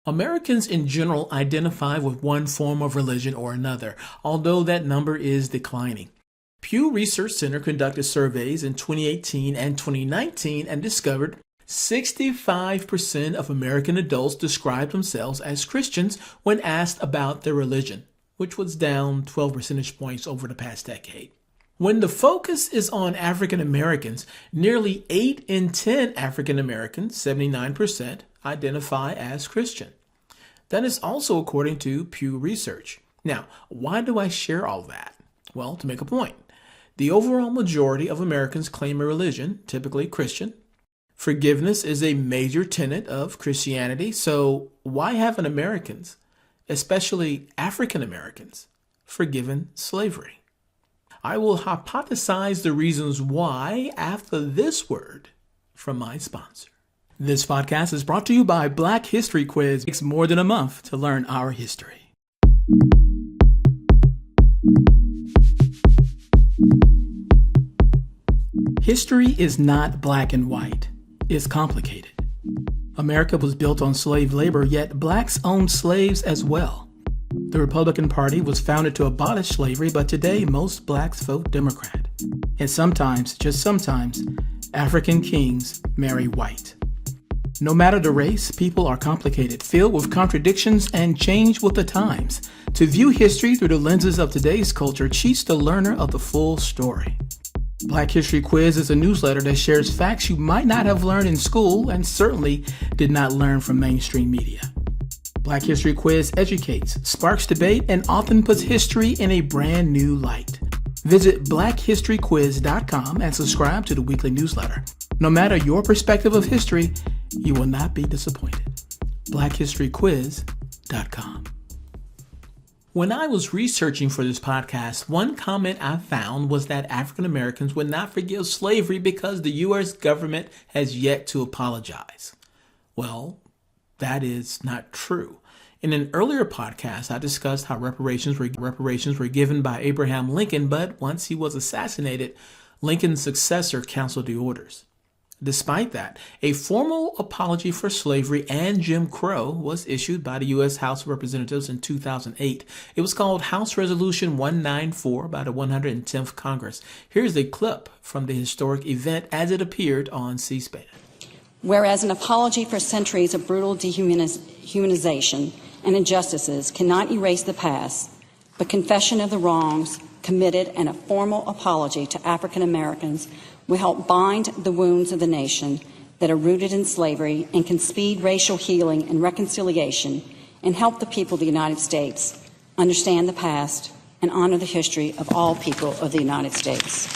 Americans in general identify with one form of religion or another, although that number is declining. Pew Research Center conducted surveys in 2018 and 2019 and discovered 65% of American adults described themselves as Christians when asked about their religion, which was down 12 percentage points over the past decade. When the focus is on African Americans, nearly 8 in 10 African Americans, 79%, identify as Christian. That is also according to Pew Research. Now, why do I share all that? Well, to make a point. The overall majority of Americans claim a religion, typically Christian. Forgiveness is a major tenet of Christianity, so why haven't Americans, especially African Americans, forgiven slavery? I will hypothesize the reasons why after this word from my sponsor. This podcast is brought to you by Black History Quiz. It takes more than a month to learn our history. History is not black and white. It's complicated. America was built on slave labor, yet blacks owned slaves as well. The Republican Party was founded to abolish slavery, but today most blacks vote Democrat. And sometimes, just sometimes, African kings marry white. No matter the race, people are complicated, filled with contradictions, and change with the times. To view history through the lenses of today's culture cheats the learner of the full story. Black History Quiz is a newsletter that shares facts you might not have learned in school and certainly did not learn from mainstream media. Black History Quiz educates, sparks debate, and often puts history in a brand new light. Visit blackhistoryquiz.com and subscribe to the weekly newsletter. No matter your perspective of history, you will not be disappointed. blackhistoryquiz.com. When I was researching for this podcast, one comment I found was that African Americans would not forgive slavery because the U.S. government has yet to apologize. Well, that is not true. In an earlier podcast, I discussed how reparations were given by Abraham Lincoln, but once he was assassinated, Lincoln's successor canceled the orders. Despite that, a formal apology for slavery and Jim Crow was issued by the U.S. House of Representatives in 2008. It was called House Resolution 194 by the 110th Congress. Here's a clip from the historic event as it appeared on C-SPAN. Whereas an apology for centuries of brutal dehumanization and injustices cannot erase the past, but confession of the wrongs committed and a formal apology to African Americans will help bind the wounds of the nation that are rooted in slavery and can speed racial healing and reconciliation and help the people of the United States understand the past and honor the history of all people of the United States.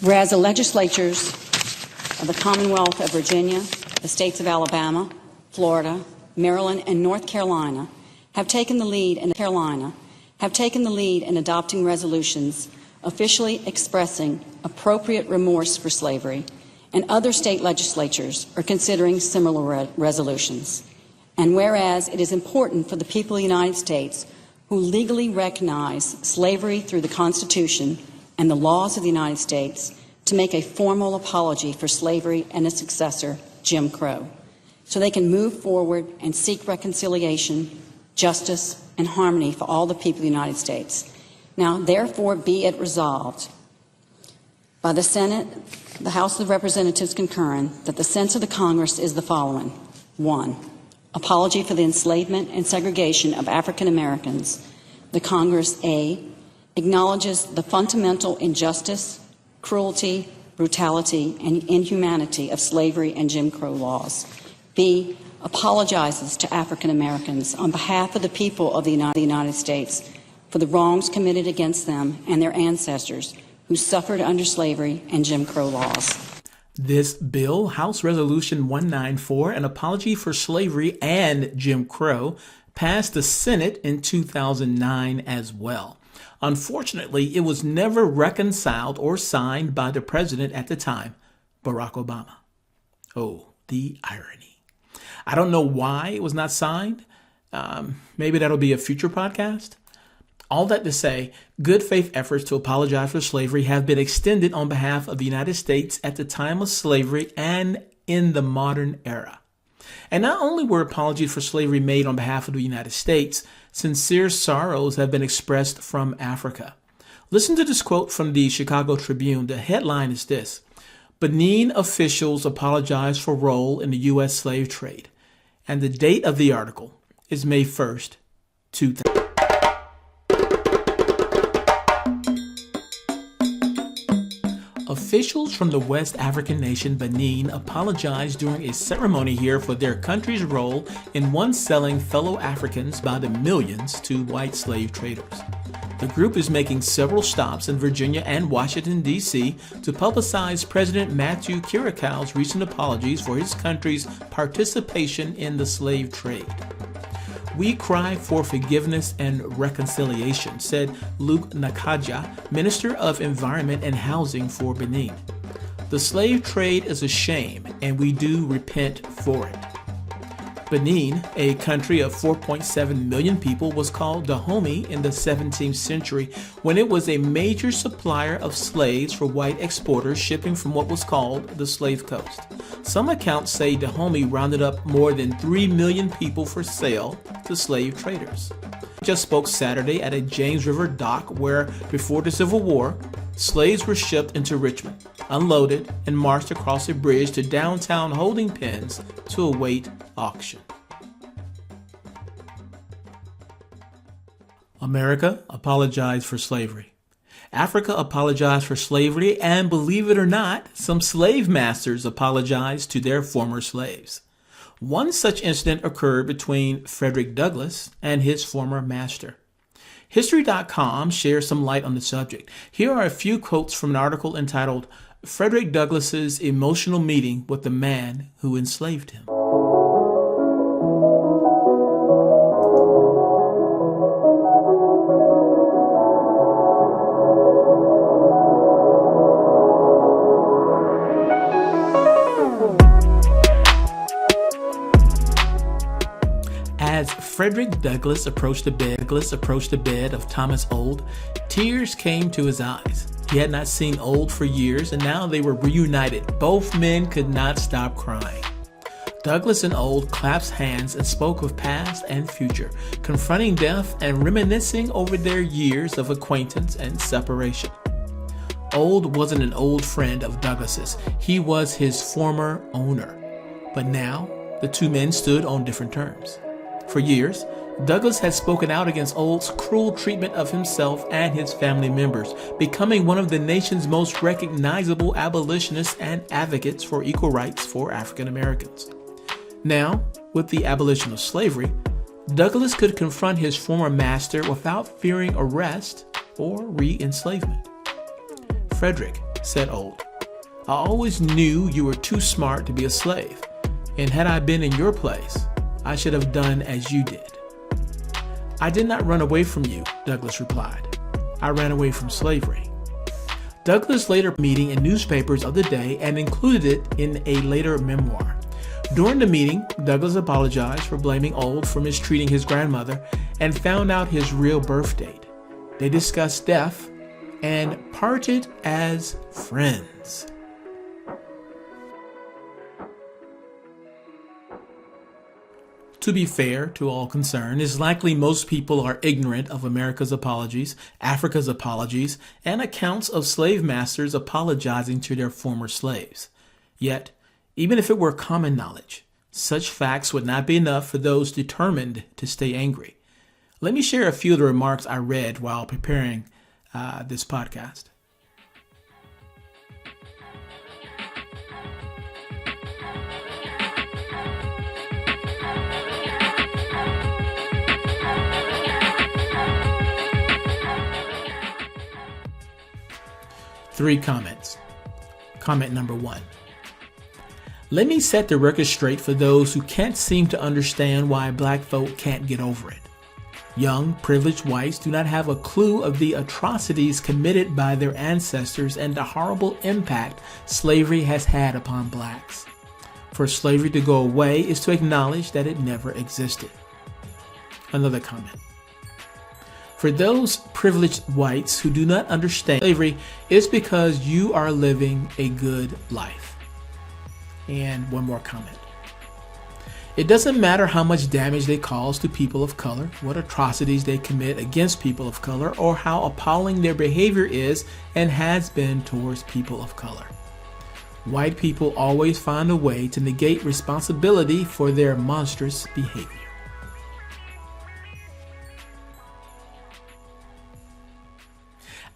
Whereas the legislatures of the Commonwealth of Virginia, the states of Alabama, Florida, Maryland, and North Carolina have taken the lead in adopting resolutions officially expressing appropriate remorse for slavery, and other state legislatures are considering similar resolutions. And whereas it is important for the people of the United States who legally recognize slavery through the Constitution and the laws of the United States to make a formal apology for slavery and its successor, Jim Crow, so they can move forward and seek reconciliation, justice, and harmony for all the people of the United States. Now, therefore, be it resolved by the Senate, the House of Representatives concurrent, that the sense of the Congress is the following. 1. Apology for the enslavement and segregation of African Americans. The Congress, A, acknowledges the fundamental injustice, cruelty, brutality, and inhumanity of slavery and Jim Crow laws. B, apologizes to African Americans on behalf of the people of the United States for the wrongs committed against them and their ancestors who suffered under slavery and Jim Crow laws. This bill, House Resolution 194, an apology for slavery and Jim Crow, passed the Senate in 2009 as well. Unfortunately, it was never reconciled or signed by the president at the time, Barack Obama. Oh, the irony. I don't know why it was not signed. Maybe that'll be a future podcast. All that to say, good faith efforts to apologize for slavery have been extended on behalf of the United States at the time of slavery and in the modern era. And not only were apologies for slavery made on behalf of the United States, sincere sorrows have been expressed from Africa. Listen to this quote from the Chicago Tribune. The headline is this: Benin officials apologize for role in the U.S. slave trade. And the date of the article is May 1st, 2000. Officials from the West African nation Benin apologized during a ceremony here for their country's role in once selling fellow Africans by the millions to white slave traders. The group is making several stops in Virginia and Washington, D.C. to publicize President Matthew Kirikau's recent apologies for his country's participation in the slave trade. We cry for forgiveness and reconciliation, said Luke Nakaja, Minister of Environment and Housing for Benin. The slave trade is a shame, and we do repent for it. Benin, a country of 4.7 million people, was called Dahomey in the 17th century when it was a major supplier of slaves for white exporters shipping from what was called the Slave Coast. Some accounts say Dahomey rounded up more than 3 million people for sale to slave traders. I just spoke Saturday at a James River dock where, before the Civil War, slaves were shipped into Richmond, unloaded, and marched across a bridge to downtown holding pens to await auction. America apologized for slavery. Africa apologized for slavery, and believe it or not, some slave masters apologized to their former slaves. One such incident occurred between Frederick Douglass and his former master. History.com shares some light on the subject. Here are a few quotes from an article entitled Frederick Douglass's Emotional Meeting with the Man Who Enslaved Him. As Frederick Douglass approached the bed of Thomas Old, tears came to his eyes. He had not seen Old for years, and now they were reunited. Both men could not stop crying. Douglass and Old clasped hands and spoke of past and future, confronting death and reminiscing over their years of acquaintance and separation. Old wasn't an old friend of Douglass's. He was his former owner. But now, the two men stood on different terms. For years, Douglass had spoken out against Old's cruel treatment of himself and his family members, becoming one of the nation's most recognizable abolitionists and advocates for equal rights for African Americans. Now, with the abolition of slavery, Douglass could confront his former master without fearing arrest or re-enslavement. Frederick, said Old, I always knew you were too smart to be a slave, and had I been in your place, I should have done as you did. I did not run away from you, Douglass replied. I ran away from slavery. Douglass later meeting in newspapers of the day and included it in a later memoir. During the meeting, Douglass apologized for blaming Old for mistreating his grandmother and found out his real birth date. They discussed death and parted as friends. To be fair to all concerned, it's likely most people are ignorant of America's apologies, Africa's apologies, and accounts of slave masters apologizing to their former slaves. Yet, even if it were common knowledge, such facts would not be enough for those determined to stay angry. Let me share a few of the remarks I read while preparing this podcast. Three comments. Comment number one. Let me set the record straight for those who can't seem to understand why black folk can't get over it. Young, privileged whites do not have a clue of the atrocities committed by their ancestors and the horrible impact slavery has had upon blacks. For slavery to go away is to acknowledge that it never existed. Another comment. For those privileged whites who do not understand slavery, it's because you are living a good life. And one more comment. It doesn't matter how much damage they cause to people of color, what atrocities they commit against people of color, or how appalling their behavior is and has been towards people of color. White people always find a way to negate responsibility for their monstrous behavior.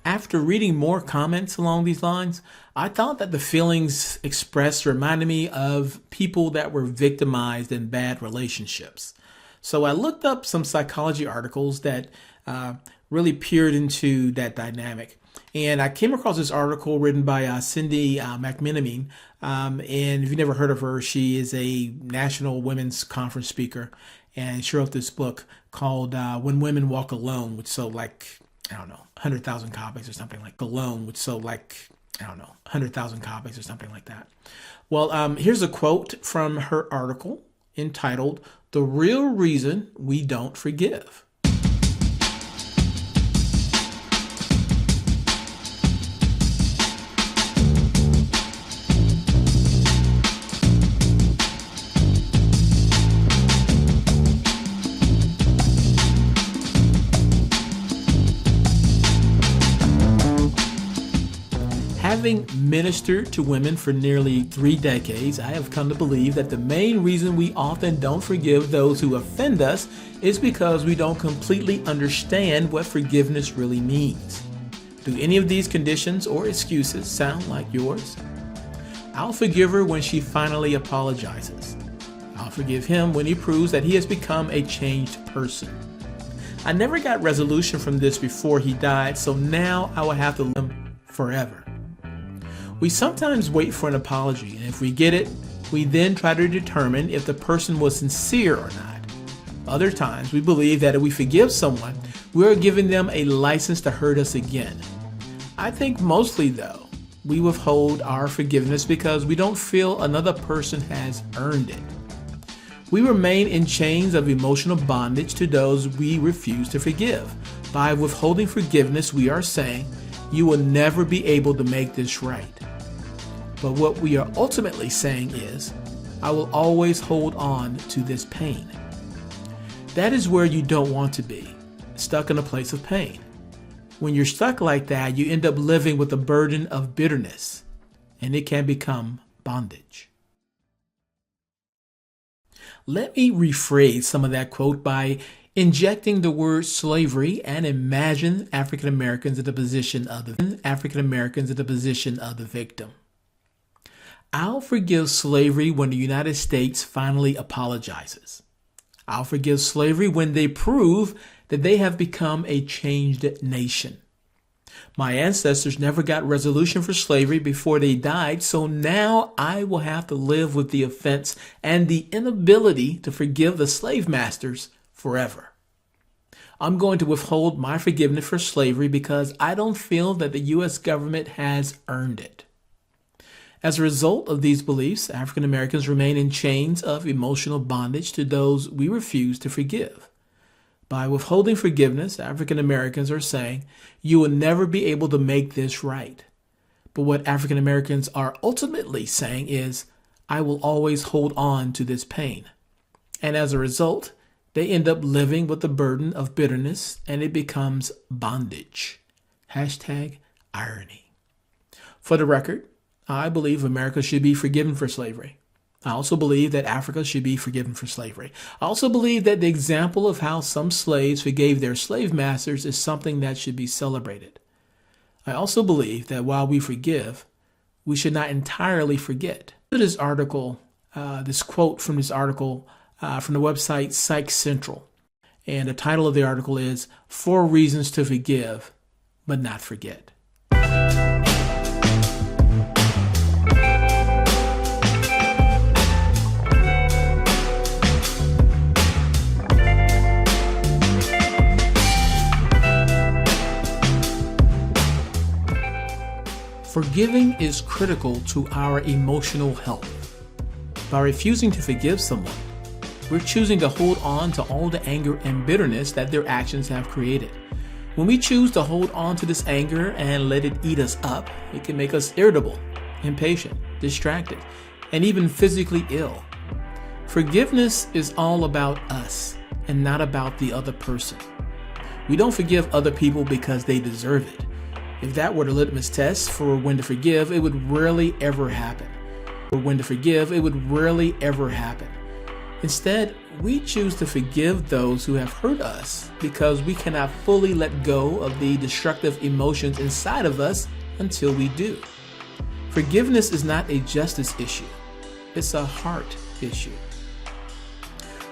After reading more comments along these lines, I thought that the feelings expressed reminded me of people that were victimized in bad relationships. So I looked up some psychology articles that really peered into that dynamic. And I came across this article written by Cindy McMenamin. And if you've never heard of her, she is a national women's conference speaker. And she wrote this book called When Women Walk Alone, which sold 100,000 copies or something like Alone, which sold 100,000 copies or something like that. Well, here's a quote from her article entitled, "The Real Reason We Don't Forgive." Having ministered to women for nearly 3 decades, I have come to believe that the main reason we often don't forgive those who offend us is because we don't completely understand what forgiveness really means. Do any of these conditions or excuses sound like yours? I'll forgive her when she finally apologizes. I'll forgive him when he proves that he has become a changed person. I never got resolution from this before he died, so now I will have to live him forever. We sometimes wait for an apology, and if we get it, we then try to determine if the person was sincere or not. Other times, we believe that if we forgive someone, we are giving them a license to hurt us again. I think mostly, though, we withhold our forgiveness because we don't feel another person has earned it. We remain in chains of emotional bondage to those we refuse to forgive. By withholding forgiveness, we are saying, "You will never be able to make this right." But what we are ultimately saying is, "I will always hold on to this pain." That is where you don't want to be, stuck in a place of pain. When you're stuck like that, you end up living with the burden of bitterness, and it can become bondage. Let me rephrase some of that quote by injecting the word slavery and imagine African Americans in the position of the victim. I'll forgive slavery when the United States finally apologizes. I'll forgive slavery when they prove that they have become a changed nation. My ancestors never got resolution for slavery before they died, so now I will have to live with the offense and the inability to forgive the slave masters forever. I'm going to withhold my forgiveness for slavery because I don't feel that the U.S. government has earned it. As a result of these beliefs, African Americans remain in chains of emotional bondage to those we refuse to forgive. By withholding forgiveness, African Americans are saying, "You will never be able to make this right." But what African Americans are ultimately saying is, "I will always hold on to this pain." And as a result, they end up living with the burden of bitterness, and it becomes bondage. #irony. For the record, I believe America should be forgiven for slavery. I also believe that Africa should be forgiven for slavery. I also believe that the example of how some slaves forgave their slave masters is something that should be celebrated. I also believe that while we forgive, we should not entirely forget. This article, this quote from this article from the website Psych Central. And the title of the article is 4 Reasons to Forgive, but Not Forget. Forgiving is critical to our emotional health. By refusing to forgive someone, we're choosing to hold on to all the anger and bitterness that their actions have created. When we choose to hold on to this anger and let it eat us up, it can make us irritable, impatient, distracted, and even physically ill. Forgiveness is all about us and not about the other person. We don't forgive other people because they deserve it. If that were the litmus test for when to forgive, it would rarely ever happen. Instead, we choose to forgive those who have hurt us because we cannot fully let go of the destructive emotions inside of us until we do. Forgiveness is not a justice issue. It's a heart issue.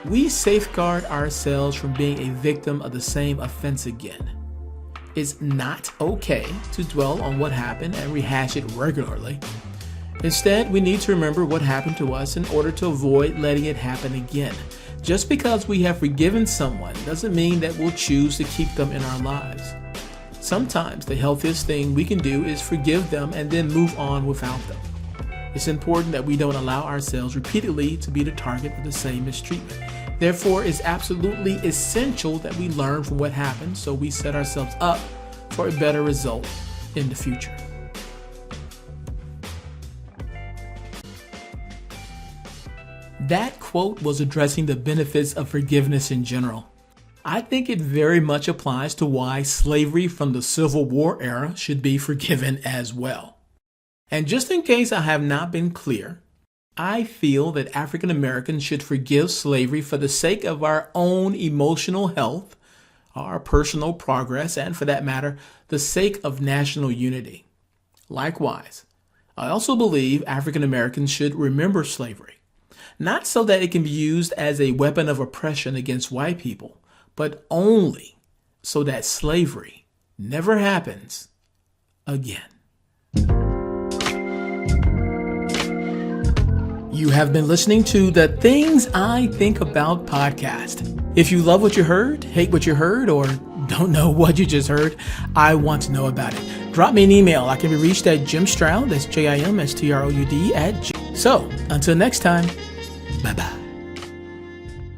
We safeguard ourselves from being a victim of the same offense again. It's not okay to dwell on what happened and rehash it regularly. Instead, we need to remember what happened to us in order to avoid letting it happen again. Just because we have forgiven someone doesn't mean that we'll choose to keep them in our lives. Sometimes the healthiest thing we can do is forgive them and then move on without them. It's important that we don't allow ourselves repeatedly to be the target of the same mistreatment. Therefore, it's absolutely essential that we learn from what happened so we set ourselves up for a better result in the future. That quote was addressing the benefits of forgiveness in general. I think it very much applies to why slavery from the Civil War era should be forgiven as well. And just in case I have not been clear, I feel that African Americans should forgive slavery for the sake of our own emotional health, our personal progress, and for that matter, the sake of national unity. Likewise, I also believe African Americans should remember slavery, not so that it can be used as a weapon of oppression against white people, but only so that slavery never happens again. You have been listening to the Things I Think About podcast. If you love what you heard, hate what you heard, or don't know what you just heard, I want to know about it. Drop me an email. I can be reached at jimstroud, that's JIMSTROUD @. So, until next time, bye-bye.